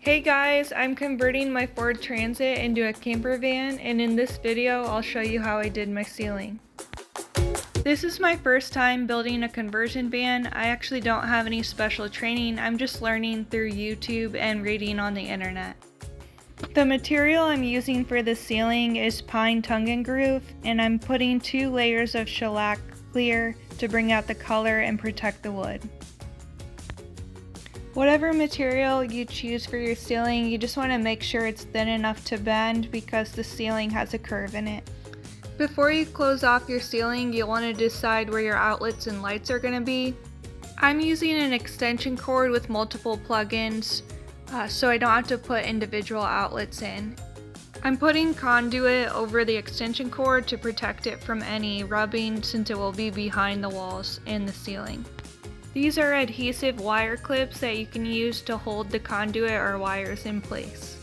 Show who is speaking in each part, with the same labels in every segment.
Speaker 1: Hey guys, I'm converting my Ford Transit into a camper van, and in this video I'll show you how I did my ceiling. This is my first time building a conversion van. I actually don't have any special training, I'm just learning through YouTube and reading on the internet. The material I'm using for the ceiling is pine tongue and groove, and I'm putting 2 layers of shellac clear to bring out the color and protect the wood. Whatever material you choose for your ceiling, you just want to make sure it's thin enough to bend because the ceiling has a curve in it. Before you close off your ceiling, you'll want to decide where your outlets and lights are going to be. I'm using an extension cord with multiple plugins, so I don't have to put individual outlets in. I'm putting conduit over the extension cord to protect it from any rubbing since it will be behind the walls and the ceiling. These are adhesive wire clips that you can use to hold the conduit or wires in place.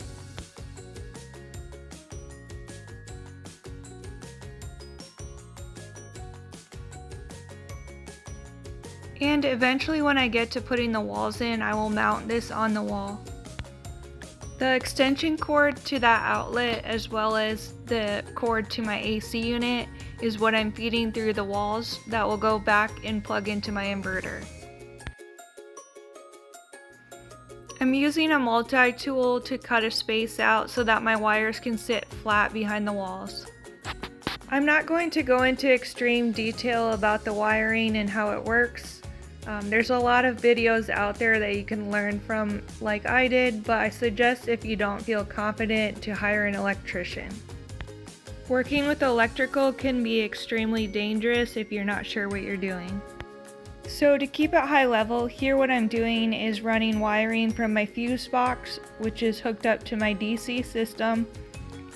Speaker 1: And eventually when I get to putting the walls in, I will mount this on the wall. The extension cord to that outlet as well as the cord to my AC unit is what I'm feeding through the walls that will go back and plug into my inverter. I'm using a multi-tool to cut a space out so that my wires can sit flat behind the walls. I'm not going to go into extreme detail about the wiring and how it works. There's a lot of videos out there that you can learn from like I did, but I suggest if you don't feel confident to hire an electrician. Working with electrical can be extremely dangerous if you're not sure what you're doing. So to keep it high level, here what I'm doing is running wiring from my fuse box, which is hooked up to my DC system,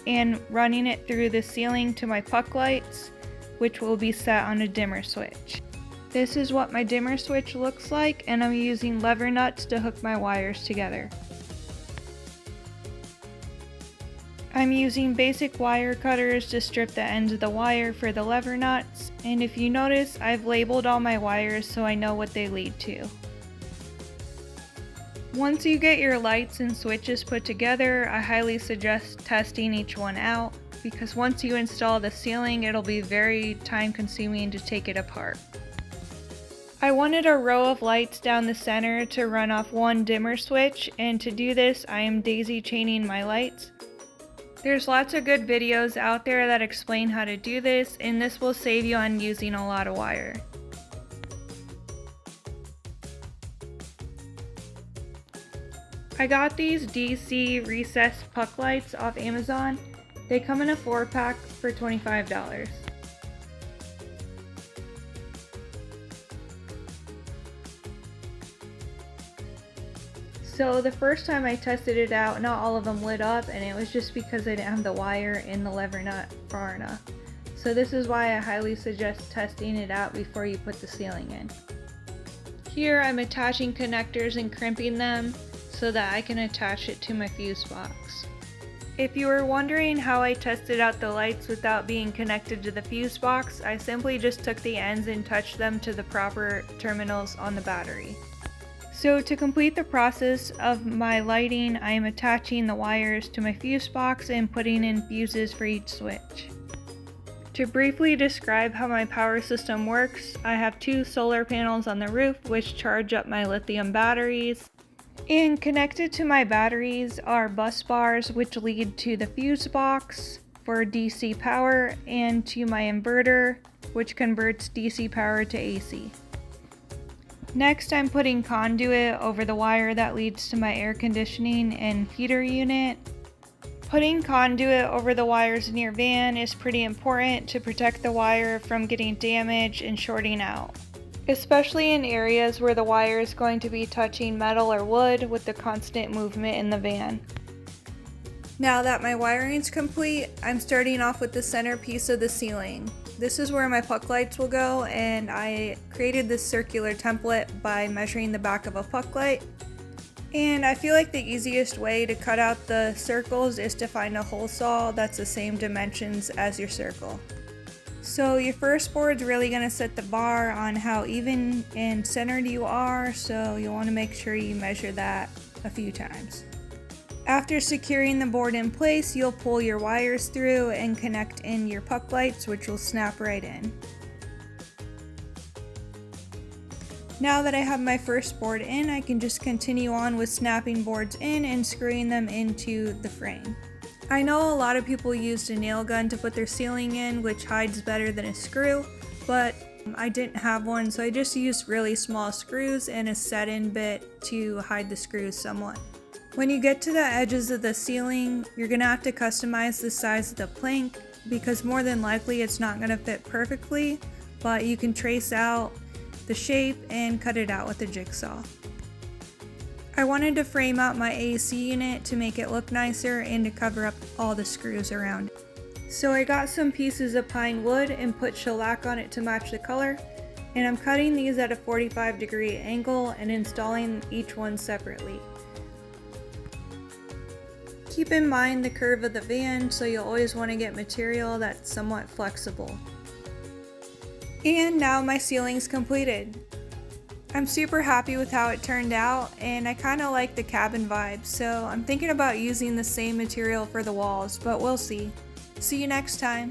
Speaker 1: and running it through the ceiling to my puck lights, which will be set on a dimmer switch. This is what my dimmer switch looks like, and I'm using lever nuts to hook my wires together. I'm using basic wire cutters to strip the ends of the wire for the lever nuts, and if you notice, I've labeled all my wires so I know what they lead to. Once you get your lights and switches put together, I highly suggest testing each one out, because once you install the ceiling, it'll be very time consuming to take it apart. I wanted a row of lights down the center to run off one dimmer switch, and to do this, I am daisy chaining my lights. There's lots of good videos out there that explain how to do this, and this will save you on using a lot of wire. I got these DC recessed puck lights off Amazon. They come in a 4-pack for $25. So the first time I tested it out, not all of them lit up, and it was just because I didn't have the wire in the lever nut far enough. So this is why I highly suggest testing it out before you put the ceiling in. Here I'm attaching connectors and crimping them so that I can attach it to my fuse box. If you were wondering how I tested out the lights without being connected to the fuse box, I simply just took the ends and touched them to the proper terminals on the battery. So to complete the process of my lighting, I am attaching the wires to my fuse box and putting in fuses for each switch. To briefly describe how my power system works, I have 2 solar panels on the roof which charge up my lithium batteries. And connected to my batteries are bus bars which lead to the fuse box for DC power and to my inverter, which converts DC power to AC. Next, I'm putting conduit over the wire that leads to my air conditioning and heater unit. Putting conduit over the wires in your van is pretty important to protect the wire from getting damaged and shorting out, especially in areas where the wire is going to be touching metal or wood with the constant movement in the van. Now that my wiring is complete, I'm starting off with the centerpiece of the ceiling. This is where my puck lights will go, and I created this circular template by measuring the back of a puck light. And I feel like the easiest way to cut out the circles is to find a hole saw that's the same dimensions as your circle. So your first board's really going to set the bar on how even and centered you are, so you'll want to make sure you measure that a few times. After securing the board in place, you'll pull your wires through and connect in your puck lights, which will snap right in. Now that I have my first board in, I can just continue on with snapping boards in and screwing them into the frame. I know a lot of people used a nail gun to put their ceiling in, which hides better than a screw, but I didn't have one, so I just used really small screws and a set-in bit to hide the screws somewhat. When you get to the edges of the ceiling, you're gonna have to customize the size of the plank because more than likely it's not gonna fit perfectly, but you can trace out the shape and cut it out with a jigsaw. I wanted to frame out my AC unit to make it look nicer and to cover up all the screws around it. So I got some pieces of pine wood and put shellac on it to match the color, and I'm cutting these at a 45-degree angle and installing each one separately. Keep in mind the curve of the van, so you'll always want to get material that's somewhat flexible. And now my ceiling's completed. I'm super happy with how it turned out, and I kind of like the cabin vibe, so I'm thinking about using the same material for the walls, but we'll see. See you next time.